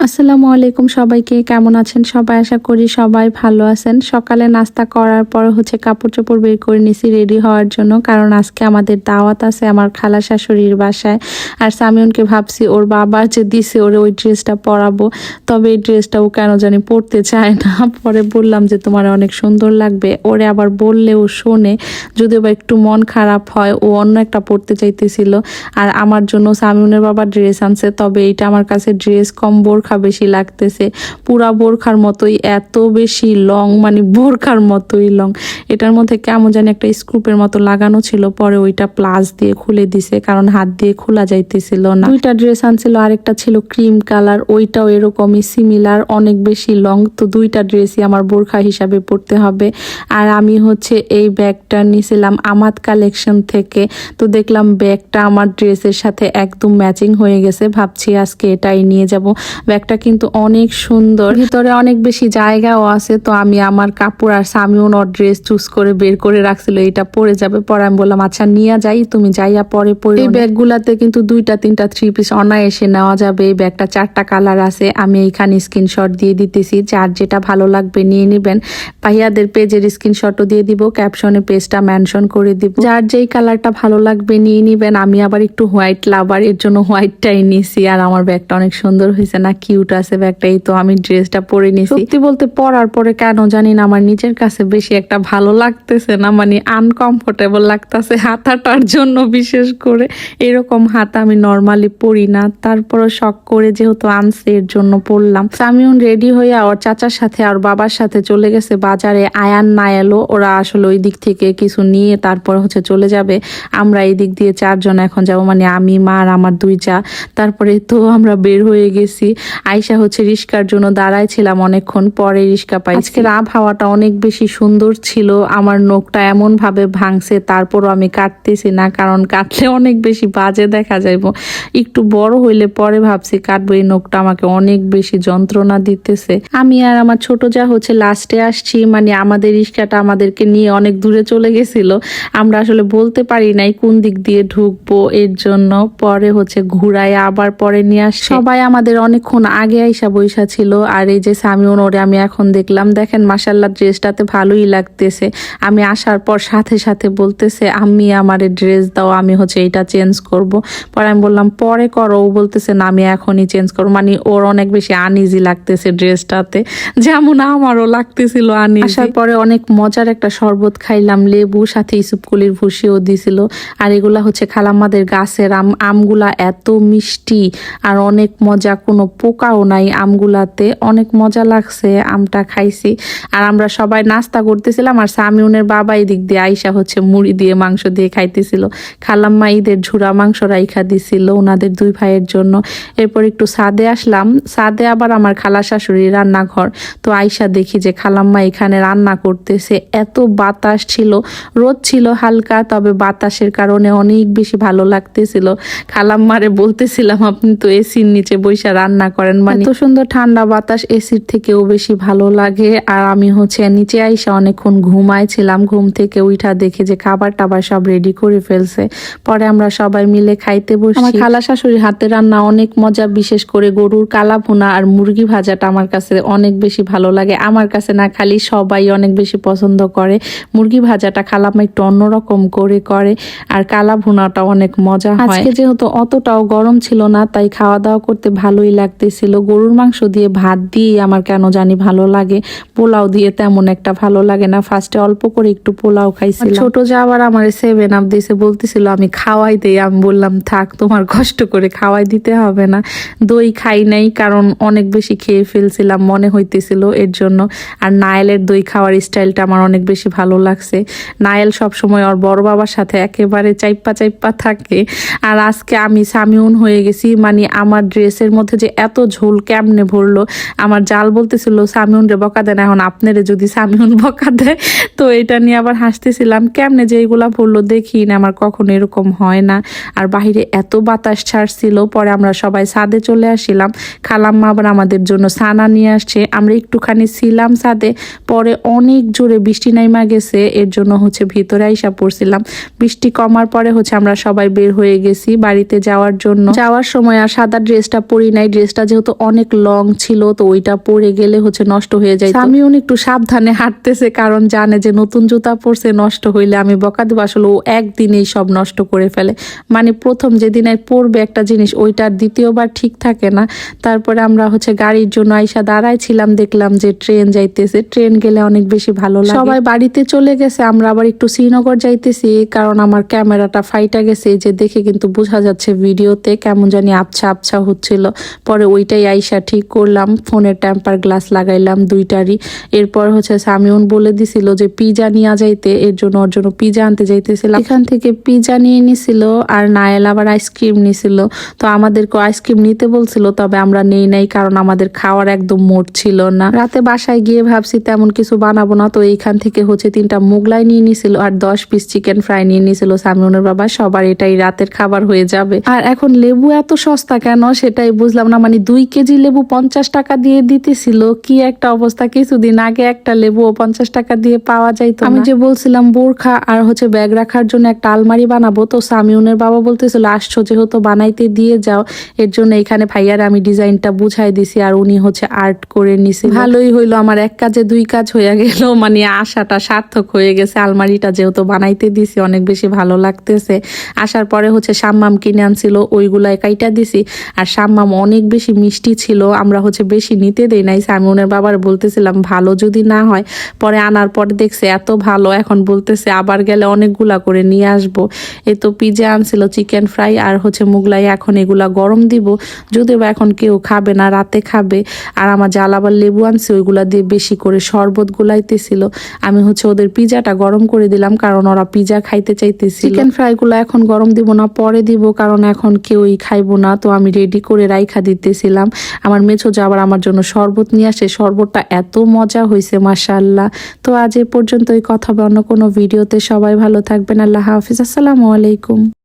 আসসালামু আলাইকুম সবাইকে, কেমন আছেন সবাই? আশা করি সবাই ভালো আছেন। সকালে নাস্তা করার পর কাপড় চোপড় বের করে নিছি রেডি হওয়ার জন্য, কারণ আজকে আমাদের দাওয়াত আছে আমার খালা শাশুড়ির বাসায়। আর সামিউনকে ভাবছি ওর বাবা যে দিছে ওরে ওই ড্রেসটা পরাবো, তবে এই ড্রেসটা ও কেন জানি পরতে চায় না। পরে বললাম যে তোমার অনেক সুন্দর লাগবে, ওরে আবার বললে ও শোনে, যদিও বা একটু মন খারাপ হয়। ও অন্য একটা পরতে চাইতেছিল, আর আমার জন্য সামিউনের বাবা ড্রেস আনছে, তবে এইটা আমার কাছে ড্রেস কম বোরখা বেশি লাগতেছে। পুরা বোরখার মতোই, এত বেশি লং, মানে বোরখার মতোই লং। এটার মধ্যে কেমন জানি একটা স্ক্রুপের মতো লাগানো ছিল, পরে ওইটা প্লাস দিয়ে খুলে দিছে, কারণ হাত দিয়ে খোলা যাইতেছিল না। দুইটা ড্রেস আনছিল, আরেকটা ছিল ক্রিম কালার, ওইটাও এরকমই সিমিলার, অনেক বেশি লং। তো দুইটা ড্রেসই আমার বোরখা হিসাবে পরতে হবে। আর আমি এই ব্যাগটা নিয়েছিলাম আমাদ কালেকশন থেকে। তো দেখলাম ব্যাগটা আমার ড্রেসের সাথে একদম ম্যাচিং হয়ে গেছে, ভাবছি আজকে এটাই নিয়ে যাব। ব্যাগটা কিন্তু অনেক সুন্দর, ভিতরে অনেক বেশি জায়গাও আছে। তো আমি আমার কাপড় আর সামিউন ওর ড্রেস চুজ করে বের করে রাখছিল, এটা পরে যাবে। পরে আমি বললাম আচ্ছা নিয়ে যাই, তুমি যাইয়া পরে পরে। এই ব্যাগগুলাতে কিন্তু 2-3টা 3 পিস অনায়াসে নেওয়া যাবে। এই ব্যাগটা 4টা কালার আছে, আমি এইখানে স্ক্রিনশট দিয়ে দিতেছি, যার যেটা ভালো লাগবে নিয়ে নেবেন। ভাইয়াদের পেজের স্ক্রিনশটও দিয়ে দিব, ক্যাপশনে পেজটা মেনশন করে দিব। যার যেই কালারটা ভালো লাগবে নিয়ে নিবেন। আমি আবার একটু হোয়াইট লাভার, এর জন্য হোয়াইটটাই নিছি। আর আমার ব্যাগটা অনেক সুন্দর হয়েছে না, কিউট আছে ব্যাগটাই। তো আমি ড্রেসটা পরে নিছি। সত্যি বলতে পরার পরে কেন জানি না আমার নিজের কাছে বেশি একটা ভালো লাগতেছে না, মানে আনকমফোর্টেবল লাগতেছে হাতাটার জন্য। বিশেষ করে এরকম হাতা আমি নর্মালি পরি না, তারপরও শখ করে যেহেতু আনছে এর জন্য পরলাম। সামিউন রেডি হইয়া ওর চাচার সাথে আর বাবার সাথে চলে গেছে বাজারে। আয়ান না এলো, ওরা আসলে ওই দিক থেকে কিছু নিয়ে তারপর চলে যাবে। আমরা এই দিক দিয়ে 4 জন এখন যাব, মানে আমি, মা আর আমার 2 চা। তারপরে তো আমরা বের হয়ে গেছি। আয়শা রিস্কার জন্য দাঁড়ায় ছিলাম অনেকক্ষণ, পরে রিস্কা পাই। আজকের আবহাওয়াটা অনেক বেশি সুন্দর ছিল। আমার নখটা এমন ভাবে ভাঙছে, তারপরও আমি কাটতেছি না, কারণ কাটলে অনেক বেশি বাজে দেখা যাইব। একটু বড় হইলে পরে ভাবছি কাটবো। এই নখটা আমাকে অনেক বেশি যন্ত্রণা দিতেছে। আমি আর আমার ছোট যা লাস্টে আসছি, মানে আমাদের রিস্কাটা আমাদেরকে নিয়ে অনেক দূরে চলে গেছিল। আমরা আসলে বলতে পারি নাই কোন দিক দিয়ে ঢুকবো, এর জন্য পরে ঘুরায় আবার পরে নিয়ে আসছে। সবাই আমাদের অনেকক্ষণ আগে আইসা বইসা ছিল। আর এই যে সামিউন, ওরে আমি এখন দেখলাম, দেখেন মাশাল্লাহ ড্রেসটাতে ভালোই লাগতেছে। আমি আসার পর সাথে সাথে বলতেছে আমি আমারে ড্রেস দাও, আমি এইটা চেঞ্জ করব। পরে আমি বললাম পরে করো, ও বলতেছে না আমি এখনই চেঞ্জ করবো। মানে ওর অনেক বেশি আনইজি লাগতেছে ড্রেসটাতে, যেমন আমারও লাগতেছিল আনইজি। আসার পরে অনেক মজার একটা শরবত খাইলাম, লেবু, সাথে ইসুপকুলির ভুসিও দিছিল। আর এগুলা খালাম্মাদের গাছের আমগুলা এত মিষ্টি আর অনেক মজা, কোনো পোকাও নাই আমগুলাতে, অনেক মজা লাগছে। আমটা খাইছি। আর আমরা সবাই নাস্তা করতেছিলাম, আর সামিউনের বাবা এই দিক দিয়ে আইসা মুড়ি দিয়ে মাংস দিয়ে খাইতেছিল। খালাম্মা ঈদের ঝুরা মাংস রাইখা দিছিল ওনাদের 2 ভাইয়ের জন্য। এরপর একটু ছাদে আসলাম। ছাদে আবার আমার খালা শাশুড়ির রান্নাঘর। তো আইসা দেখি যে খালাম্মা এখানে রান্না করতেছে। এত বাতাস ছিল, রোদ ছিল হালকা, তবে বাতাসের কারণে অনেক বেশি ভালো লাগতেছিল। খালাম্মারে বলতেছিলাম আপনি তো এসির নিচে বইসা রান্না করেন, মানে এত সুন্দর ঠান্ডা বাতাস এসির থেকেও বেশি ভালো লাগে। আর আমি নিচে আইসা অনেকক্ষণ ঘুমাইছিলাম। ঘুম থেকে উঠা দেখে যে খাবার টাবার সব রেডি করে ফেলছে। পরে আমরা সবাই মিলে খাইতে বসি। আমার খালা শাশুড়ির হাতে রান্না অনেক মজা, বিশেষ করে গরুর কালা ভুনা আর মুরগি ভাজাটা আমার কাছে অনেক বেশি ভালো লাগে। আমার কাছে না, খালি সবাই অনেক বেশি পছন্দ করে। মুরগি ভাজাটা খালাম্মা একটু অন্যরকম করে করে, আর কালা ভুনাটা অনেক মজা হয়। আজকে যেহেতু অতটাও গরম ছিল না, তাই খাওয়া দাওয়া করতে ভালোই লাগতেছিল। গরুর মাংস দিয়ে ভাত দিয়ে আমার কেন জানি ভালো লাগে, পোলাও দিয়ে তেমন একটা ভালো লাগে না। ফার্স্টে অল্প করে একটু পোলাও খাইছিলাম। ছোট যা আবার আমার 7 আপ দিয়েছে, বলতেছিল আমি খাওয়াই দেই। আমি বললাম থাক, তোমার কষ্ট করে খাওয়াই দিতে হবে না। দই খাই নাই, কারণ অনেক বেশি খেয়ে ফেলছিলাম মনে হইতেছিল, এর জন্য। আর নায়েলের দই খাওয়ার স্টাইলটা আমার অনেক বেশি ভালো লাগছে। নায়েল সবসময় ওর বড় বাবার সাথে একেবারে চাইপ্পা চাইপ্পা থাকে। আর আজকে আমি সামিউন হয়ে গেছি, মানে আমার ড্রেসের মধ্যে যে এত ঝোল কেমনে ভরলো। আমার জাল বলতেছিল সামিউন রে বকা দেন, এখন আপনারে যদি সামিউন বকা দেয়। তো এটা নিয়ে আবার হাসতেছিলাম, কেমনে যে এগুলা ভরলো দেখি না, আমার কখনো এরকম হয় না। আর বাহিরে এত বাতাস ছাড়ছিল। পরে আমরা সবাই ছাদে চলে আসছিলাম। খালাম্মা আবার আমাদের জন্য ছানা নিয়ে আসছে। আমরা একটুখানি ছিলাম ছাদে, পরে অনেক জোরে বৃষ্টি নাইমা গেছে, এর জন্য ভিতরে আইসা পড়ছিলাম। বৃষ্টি কমার পরে আমরা সবাই বের হয়ে গেছি বাড়িতে যাওয়ার জন্য। যাওয়ার সময় আর সাদা ড্রেসটা পরি নাই, ড্রেসটা যেহেতু অনেক লং ছিল, তো ওইটা পরে গেলে হচ্ছে নষ্ট হয়ে যায়। আমিও একটু সাবধানে হাঁটতেছে, কারণ জানে যে নতুন জুতা পরছে, নষ্ট হইলে আমি বকা দেবো। আসলে ও একদিনেই সব নষ্ট করে ফেলে। মানে প্রথম যেদিন পরবে একটা জিনিস, ওইটার দ্বিতীয়বার ঠিক থাকে না। তারপরে আমরা হচ্ছে গাড়ির জন্য আইসা দাঁড়াইছিলাম, দেখলাম যে ট্রেন যাইতেছে। ট্রেন গেলে অনেক বেশি ভালো লাগে। সবাই বাড়িতে চলে গেছে, আমরা আবার একটু শ্রীনগর যাইতেছি, কারণ আমার ক্যামেরাটা ফাইটা গেছে। যে দেখে কিন্তু বোঝা যাচ্ছে ভিডিওতে কেমন জানি আবছা আবছা হচ্ছিল। পরে ওইটাই আইসা ঠিক করলাম, ফোনের টেম্পার গ্লাস লাগাইলাম দুইটারই। এরপর হচ্ছে সামিউন বলে দিছিল যে পিজা নিয়ে যাইতে, এর জন্য ওর জন্য পিজা আনতে যাইতেছিলাম। এখান থেকে পিজা নিয়ে নিছিল, আর নায়েল আবার আইসক্রিম নিছিল। তো আমাদেরকে আইসক্রিম নিতে বলছিল, তবে আমরা নেই নাই, কারণ আমাদের খাওয়ার একদম মোট ছিল না। রাতে বাসায় গিয়ে ভাবছি তেমন কিছু বানাবো না, তো এইখান থেকে হচ্ছে 3টা মোগলাই নিয়ে নিছিল আর 10 পিস চিকেন ফ্রাই নিয়ে নিছিল সামিউনের বাবা। সবার এটাই রাতের খাবার হয়ে যাবে। আর এখন লেবু এত সস্তা কেন সেটাই বুঝলাম না। মানে 2 কেজি লেবু 50 টাকা দিয়ে দিতেছিল, কি একটা অবস্থা। কিছুদিন আগে একটা লেবু 50 টাকা দিয়ে পাওয়া যাইতো। আমি যে বলছিলাম বোরখা আর হচ্ছে ব্যাগ রাখার জন্য একটা আলমারি বানাবো, তো সামিউনের বাবা বলতেছিল আসছো যেহেতু বানাইতে দিয়ে যাও। এর জন্য এখানে ভাইয়ার আমি ডিজাইনটা বুঝাই দিছি, আর উনি হচ্ছে আর্ট করে নিছে। ভালোই হইলো, আমার এক কাজে 2 কাজ হয়ে গেল। মানে আশাটা সার্থক হয়ে গেছে। আলমারিটা যেহেতু বানাইতে দিছি, অনেক বেশি ভালো লাগতেছে। আসার পরে হচ্ছে সাম্মাম কিনে আনছিল, ওইগুলাই কাইটা দিছি। আর সাম্মাম অনেক বেশি মিষ্টি ছিল, আমরা হচ্ছে বেশি নিতে দেই নাই। সামিউনের বাবার বলতেছিলাম ভালো যদি না হয়। পরে আনার পরে দেখছে এত ভালো, এখন বলতেছে আবার গেলে অনেকগুলা করে নিয়ে আসবো। এই তো পিজা আনছিল, চিকেন ফ্রাই আর হচ্ছে মোগলাই। এখন এগুলা গরম দিব, যদিও বা এখন কেউ খাবে না, রাতে খাবে। আর আমার জাল আবার লেবু আনছে, ওইগুলা দিয়ে বেশি করে শরবত গুলাইতেছিল। আমি হচ্ছে ওদের পিজাটা গরম করে দিলাম, কারণ ওরা পিজা খাইতে চাইতেছিল। চিকেন ফ্রাই গুলো এখন গরম দিব না, পরে দিব, কারণ এখন কেউই খাইবো না। তো আমি রেডি করে রাইখা দিতেছিলাম। আমার মেছো আবার আমার জন্য শরবত নিয়ে আসে। শরবতটা এত মজা হয়েছে মাশাআল্লাহ। তো আজ এ পর্যন্তই, কথা হবে অন্য কোনো ভিডিওতে। সবাই ভালো থাকবেন, আল্লাহ হাফিজ, আসসালামু আলাইকুম।